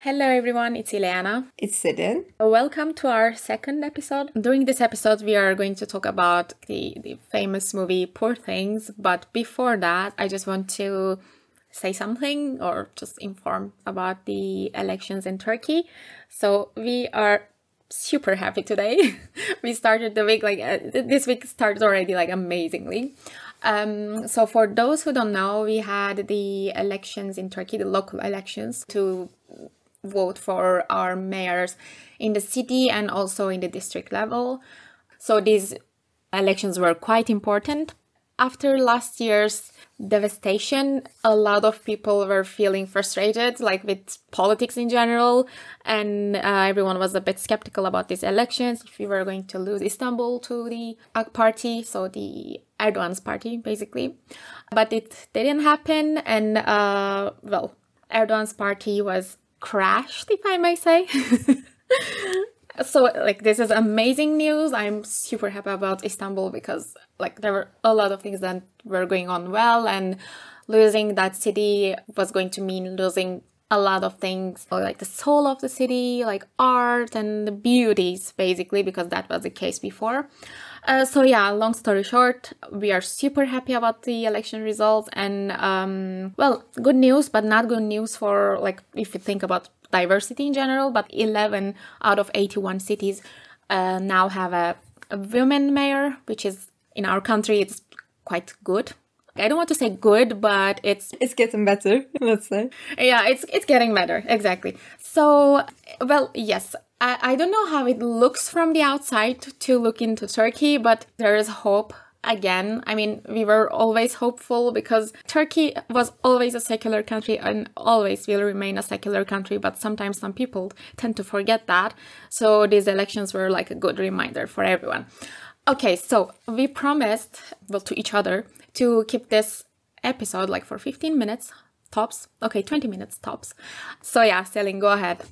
Hello everyone, it's Ileana. It's Sidin. Welcome to our second episode. During this episode, we are going to talk about the famous movie Poor Things. But before that, I just want to say something or just inform about the elections in Turkey. So we are super happy today. We started the week this week started already amazingly. So for those who don't know, we had the elections in Turkey, the local elections, to vote for our mayors in the city and also in the district level. So these elections were quite important. After last year's devastation, a lot of people were feeling frustrated, with politics in general, and everyone was a bit skeptical about these elections, if we were going to lose Istanbul to the AK Party, so the Erdogan's party, basically. But it didn't happen, and, Erdogan's party was crashed, if I may say. So, this is amazing news. I'm super happy about Istanbul because, there were a lot of things that were going on well, and losing that city was going to mean losing a lot of things, the soul of the city, art and the beauties, basically, because that was the case before. So yeah, long story short, we are super happy about the election results, and, good news, but not good news for, if you think about diversity in general, but 11 out of 81 cities now have a women mayor, which is, in our country, it's quite good. I don't want to say good, but it's getting better, let's say. Yeah, it's getting better, exactly. So, yes, I don't know how it looks from the outside to look into Turkey, but there is hope. Again, we were always hopeful because Turkey was always a secular country and always will remain a secular country, but sometimes some people tend to forget that. So these elections were a good reminder for everyone. Okay, so we promised, to each other, to keep this episode for 15 minutes tops. Okay, 20 minutes tops. So yeah, Selin, go ahead.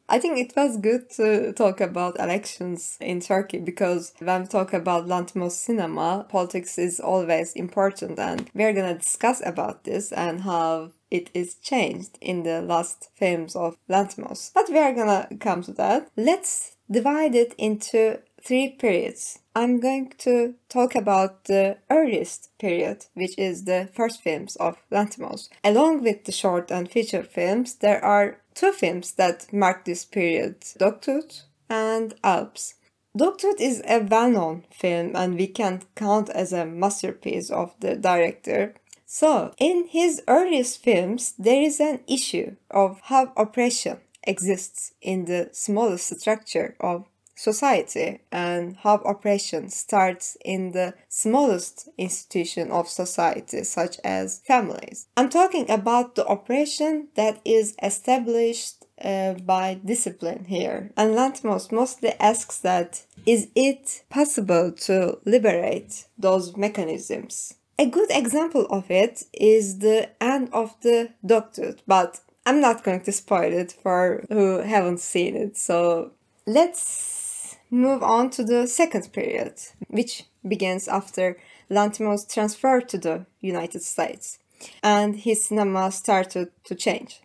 I think it was good to talk about elections in Turkey because when we talk about Lanthimos cinema, politics is always important, and we're gonna discuss about this and how it is changed in the last films of Lanthimos. But we are gonna come to that. Let's divide it into 3 periods. I'm going to talk about the earliest period, which is the first films of Lanthimos. Along with the short and feature films, there are 2 films that mark this period, Dogtooth and Alps. Dogtooth is a well-known film and we can count as a masterpiece of the director. So, in his earliest films, there is an issue of how oppression exists in the smallest structure of society and how oppression starts in the smallest institution of society, such as families. I'm talking about the oppression that is established by discipline here. And Lanthimos mostly asks that, is it possible to liberate those mechanisms? A good example of it is the end of the Dogtooth, but I'm not going to spoil it for who haven't seen it, so let's move on to the second period, which begins after Lanthimos transferred to the United States and his cinema started to change.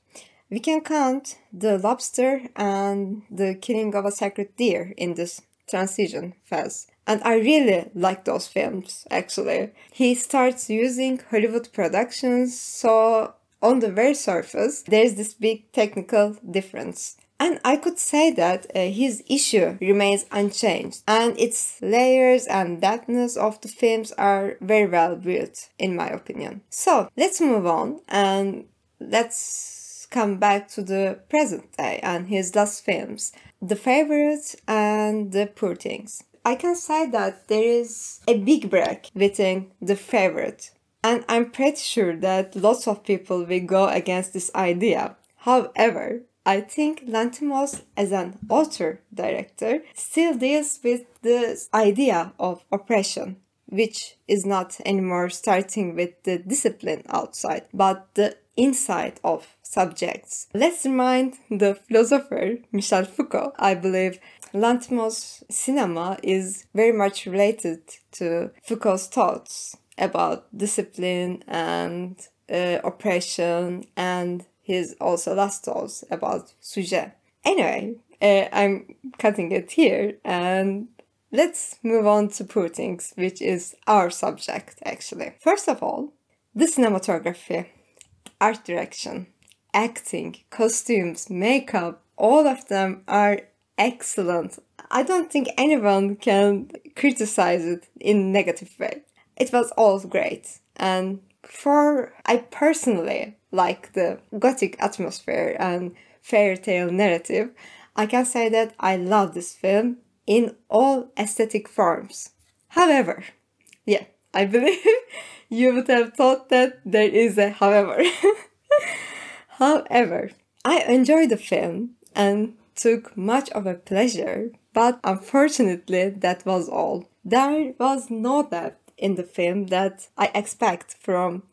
We can count The Lobster and The Killing of a Sacred Deer in this transition phase. And I really like those films, actually. He starts using Hollywood productions, so on the very surface, there's this big technical difference. And I could say that his issue remains unchanged, and its layers and depthness of the films are very well built, in my opinion. So, let's move on, and let's come back to the present day and his last films, The Favourite and The Poor Things. I can say that there is a big break within The Favourite, and I'm pretty sure that lots of people will go against this idea. However, I think Lanthimos, as an author-director, still deals with this idea of oppression, which is not anymore starting with the discipline outside, but the inside of subjects. Let's remind the philosopher Michel Foucault. I believe Lanthimos' cinema is very much related to Foucault's thoughts about discipline and oppression and he's also lost thoughts about sujet. Anyway, I'm cutting it here, and let's move on to Poor Things, which is our subject, actually. First of all, the cinematography, art direction, acting, costumes, makeup, all of them are excellent. I don't think anyone can criticize it in a negative way. It was all great. And I personally like the gothic atmosphere and fairy tale narrative. I can say that I love this film in all aesthetic forms. However, yeah, I believe you would have thought that there is a however. However, I enjoyed the film and took much of a pleasure, but unfortunately that was all. There was no depth in the film that I expect from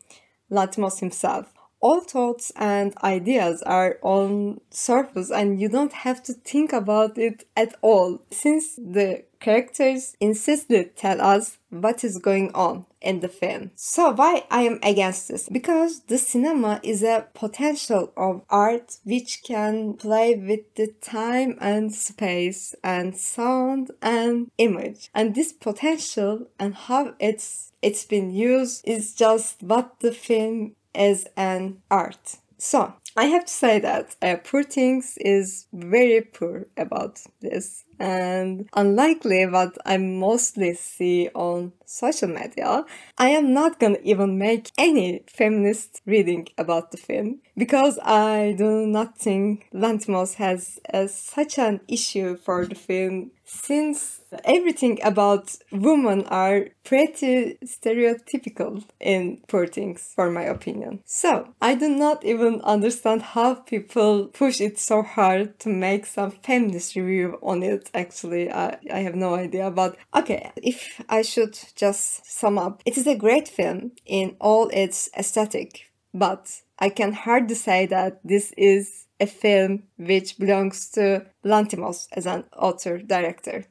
Lanthimos himself. All thoughts and ideas are on surface and you don't have to think about it at all, since the characters insistently tell us what is going on in the film. So why I am against this? Because the cinema is a potential of art which can play with the time and space and sound and image. And this potential and how it's been used is just what the film is an art. So I have to say that Poor Things is very poor about this, and unlikely what I mostly see on social media, I am not gonna even make any feminist reading about the film, because I do not think Lanthimos has such an issue for the film, since everything about women are pretty stereotypical in Poor Things, for my opinion. So, I do not even understand how people push it so hard to make some feminist review on it, actually. I have no idea, but okay, if I should just sum up, it is a great film in all its aesthetic, but I can hardly say that this is a film which belongs to Lanthimos as an author-director.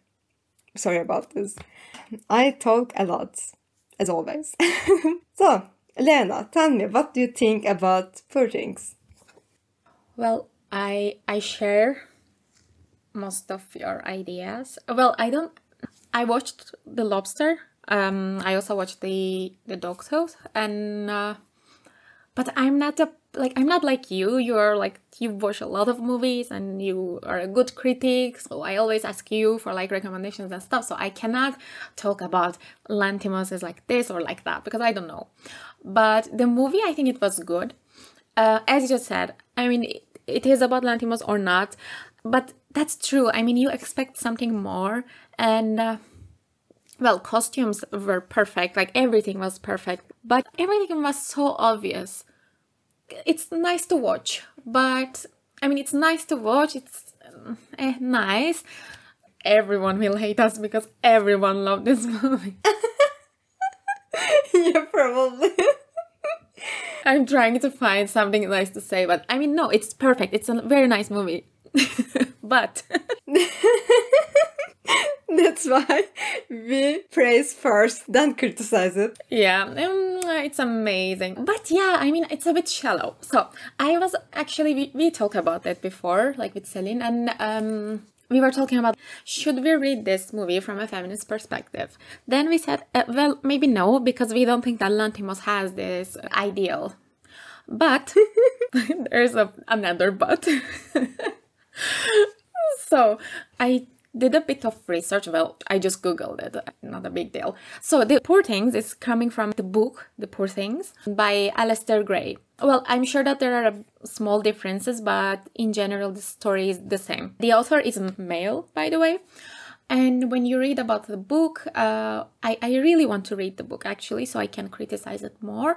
Sorry about this. I talk a lot, as always. So, Lena, tell me, what do you think about Poor Things? Well, I share most of your ideas. Well, I watched The Lobster. I also watched the Dogtooth, and but I'm not like you. You watch a lot of movies and you are a good critic. So I always ask you for like recommendations and stuff. So I cannot talk about Lanthimos is like this or like that because I don't know. But the movie, I think it was good. As you just said, I mean, it is about Lanthimos or not, but that's true. I mean, you expect something more, and well, costumes were perfect, like everything was perfect, but everything was so obvious. It's nice to watch, but I mean, it's nice to watch, it's nice. Everyone will hate us because everyone loved this movie. Yeah, probably. I'm trying to find something nice to say, but I mean, no, it's perfect. It's a very nice movie. But that's why we praise first, then criticize it. Yeah, it's amazing. But yeah, I mean, it's a bit shallow. So I was actually, we talked about it before, like with Celine, and we were talking about, should we read this movie from a feminist perspective? Then we said, well, maybe no, because we don't think that Lanthimos has this ideal. But there's another but. So I did a bit of research. Well, I just Googled it, not a big deal. So The Poor Things is coming from the book, The Poor Things, by Alasdair Gray. Well, I'm sure that there are small differences, but in general, the story is the same. The author is male, by the way. And when you read about the book, I really want to read the book, actually, so I can criticize it more.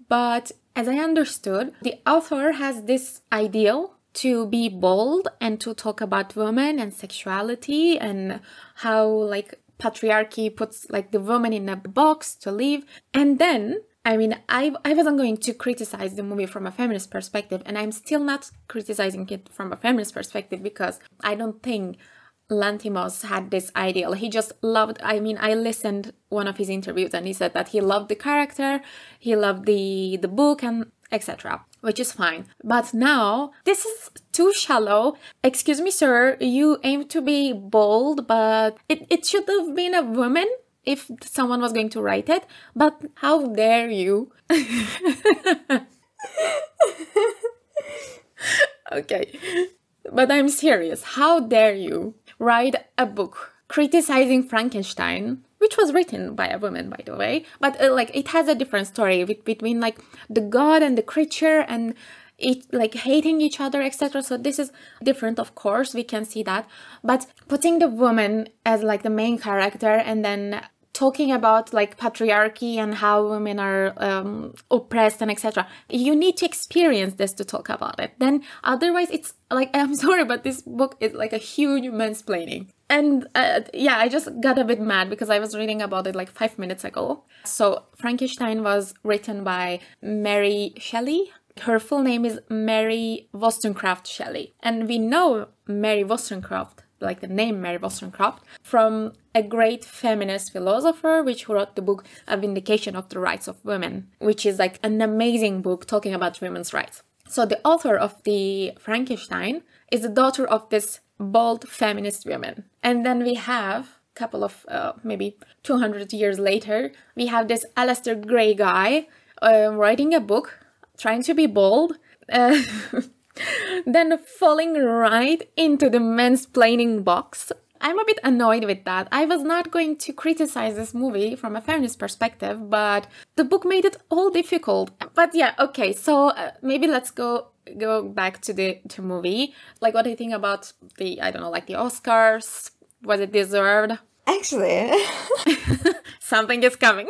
But as I understood, the author has this ideal to be bold and to talk about women and sexuality and how like patriarchy puts like the woman in a box to live. And then, I mean, I wasn't going to criticize the movie from a feminist perspective, and I'm still not criticizing it from a feminist perspective because I don't think Lanthimos had this ideal. He just loved, I mean, I listened one of his interviews and he said that he loved the character, he loved the book and etc. which is fine. But now, this is too shallow. Excuse me, sir, you aim to be bold, but it should have been a woman if someone was going to write it. But how dare you? Okay, but I'm serious. How dare you write a book criticizing Frankenstein, which was written by a woman, by the way, but like it has a different story between like the god and the creature and it like hating each other, etc. So this is different, of course, we can see that, but putting the woman as like the main character and then talking about like patriarchy and how women are oppressed and etc. You need to experience this to talk about it. Then otherwise it's like, I'm sorry, but this book is like a huge mansplaining. And yeah, I just got a bit mad because I was reading about it like 5 minutes ago. So Frankenstein was written by Mary Shelley. Her full name is Mary Wollstonecraft Shelley. And we know Mary Wollstonecraft, like the name Mary Wollstonecraft, from a great feminist philosopher which wrote the book A Vindication of the Rights of Women, which is like an amazing book talking about women's rights. So the author of the Frankenstein is the daughter of this bold feminist woman. And then we have a couple of, maybe 200 years later, we have this Alasdair Gray guy writing a book, trying to be bold, then falling right into the mansplaining box. I'm a bit annoyed with that. I was not going to criticize this movie from a feminist perspective, but the book made it all difficult. But yeah, okay, so maybe let's go back to the movie. Like, what do you think about the, I don't know, like the Oscars? Was it deserved? Actually, something is coming.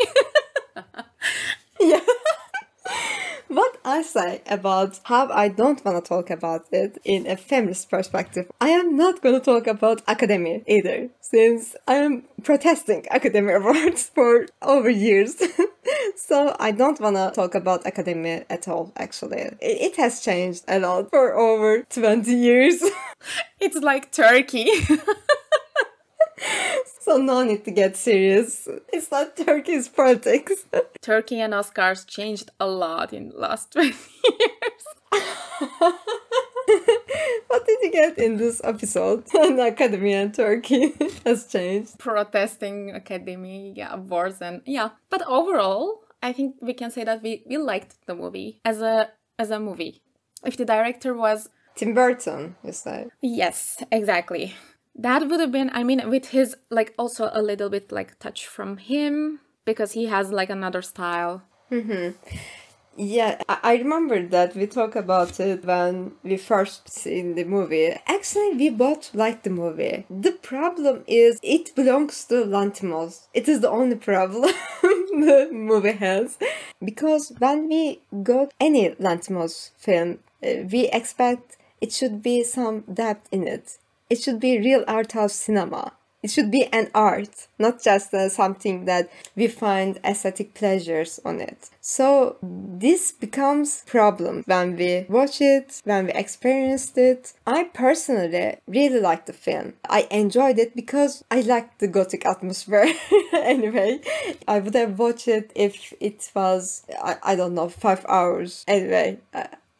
Yeah. What I say about how I don't want to talk about it in a feminist perspective, I am not going to talk about academia either, since I am protesting Academy Awards for over years. So I don't want to talk about academia at all, actually. It has changed a lot for over 20 years. It's like Turkey. So no need to get serious. It's not Turkey's politics. Turkey and Oscars changed a lot in the last 20 years. What did you get in this episode? An academy and Turkey has changed. Protesting academy, yeah, awards and yeah. But overall, I think we can say that we liked the movie as a movie. If the director was Tim Burton, you say? Yes, exactly. That would have been, I mean, with his, like, also a little bit, like, touch from him, because he has, like, another style. Mm-hmm. Yeah, I remember that we talked about it when we first seen the movie. Actually, we both liked the movie. The problem is, it belongs to Lanthimos. It is the only problem the movie has. Because when we got any Lanthimos film, we expect it should be some depth in it. It should be real art house cinema. It should be an art, not just something that we find aesthetic pleasures on it. So this becomes a problem when we watch it, when we experienced it. I personally really liked the film. I enjoyed it because I liked the gothic atmosphere. Anyway, I would have watched it if it was, I don't know, 5 hours. Anyway,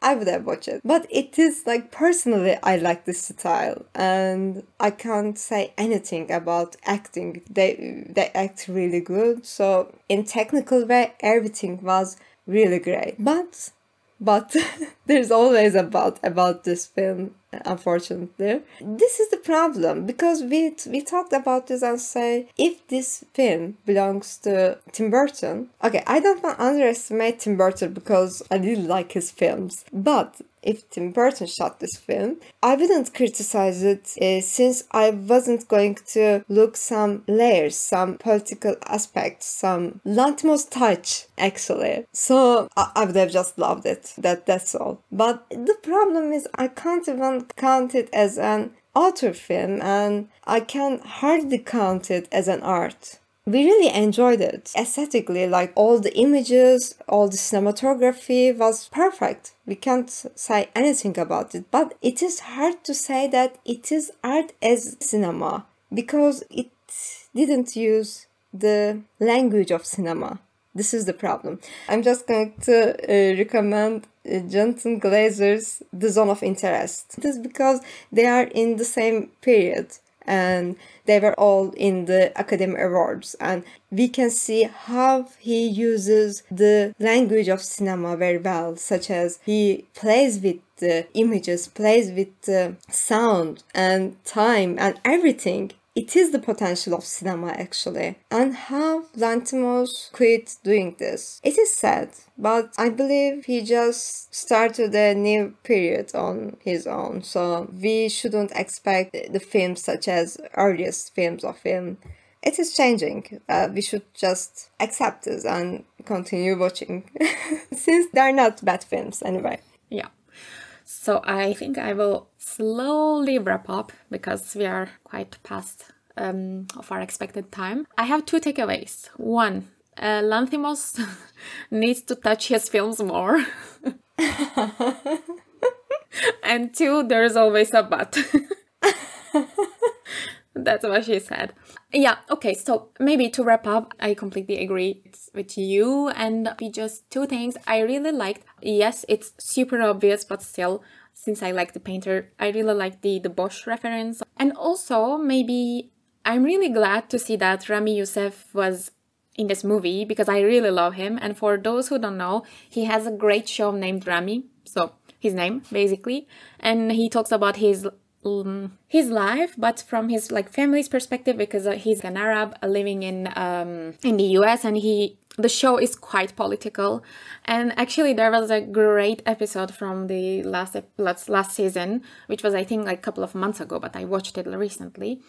I would have watched it. But it is like, personally, I like this style. And I can't say anything about acting. They act really good. So in technical way, everything was really great. But there's always a but about this film, unfortunately. This is the problem, because we talked about this and say, if this film belongs to Tim Burton, okay, I don't want to underestimate Tim Burton because I really like his films, but if Tim Burton shot this film, I wouldn't criticize it since I wasn't going to look some layers, some political aspects, some Lanthimos touch, actually. So I would have just loved it. That's all. But the problem is I can't even count it as an auteur film, and I can hardly count it as an art. We really enjoyed it. Aesthetically, like all the images, all the cinematography was perfect. We can't say anything about it. But it is hard to say that it is art as cinema, because it didn't use the language of cinema. This is the problem. I'm just going to recommend Jonathan Glazer's The Zone of Interest. It is because they are in the same period and they were all in the Academy Awards, and we can see how he uses the language of cinema very well, such as he plays with the images, plays with the sound and time and everything. It is the potential of cinema, actually. And how Lanthimos quit doing this. It is sad, but I believe he just started a new period on his own. So we shouldn't expect the films such as earliest films of him. It is changing. We should just accept this and continue watching. Since they're not bad films anyway. Yeah. So I think I will slowly wrap up because we are quite past of our expected time. I have 2 takeaways. 1, Lanthimos needs to touch his films more. And 2, there is always a but. That's what she said. Yeah, okay, so maybe to wrap up, I completely agree with you, and just 2 things I really liked. Yes, it's super obvious, but still, since I like the painter, I really like the Bosch reference. And also, maybe I'm really glad to see that Ramy Youssef was in this movie, because I really love him. And for those who don't know, he has a great show named Ramy, so his name, basically. And he talks about his life, but from his family's perspective, because he's an Arab living in the US, and the show is quite political. And actually there was a great episode from the last season, which was I think a couple of months ago, but I watched it recently.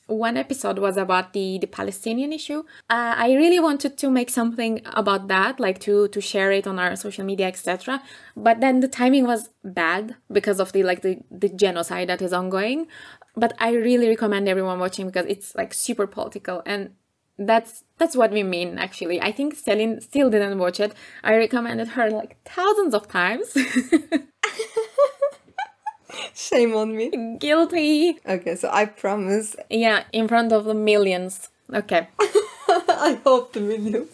One episode was about the Palestinian issue. I really wanted to make something about that, to share it on our social media, etc. But then the timing was bad because of the genocide that is ongoing. But I really recommend everyone watching because it's super political, and that's what we mean actually. I think Celine still didn't watch it. I recommended her thousands of times. Shame on me. Guilty. Okay, so I promise. Yeah, in front of the millions. Okay. I hope the millions.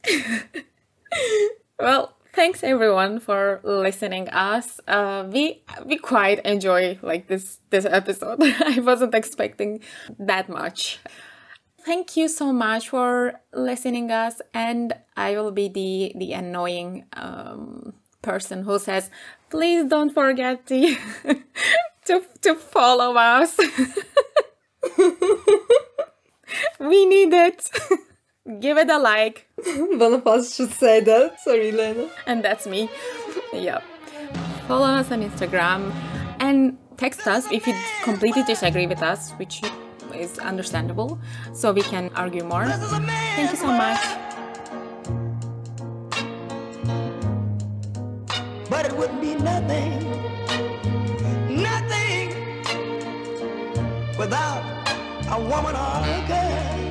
Well, thanks everyone for listening us. We quite enjoy this episode. I wasn't expecting that much. Thank you so much for listening us, and I will be the annoying person who says, please don't forget to follow us. We need it. Give it a like. Bana fazla should say that. Sorry, Lena. And that's me. Yeah. Follow us on Instagram and text us if you completely disagree with us, which is understandable, so we can argue more. Thank you so much. But it would be nothing without a woman or a girl.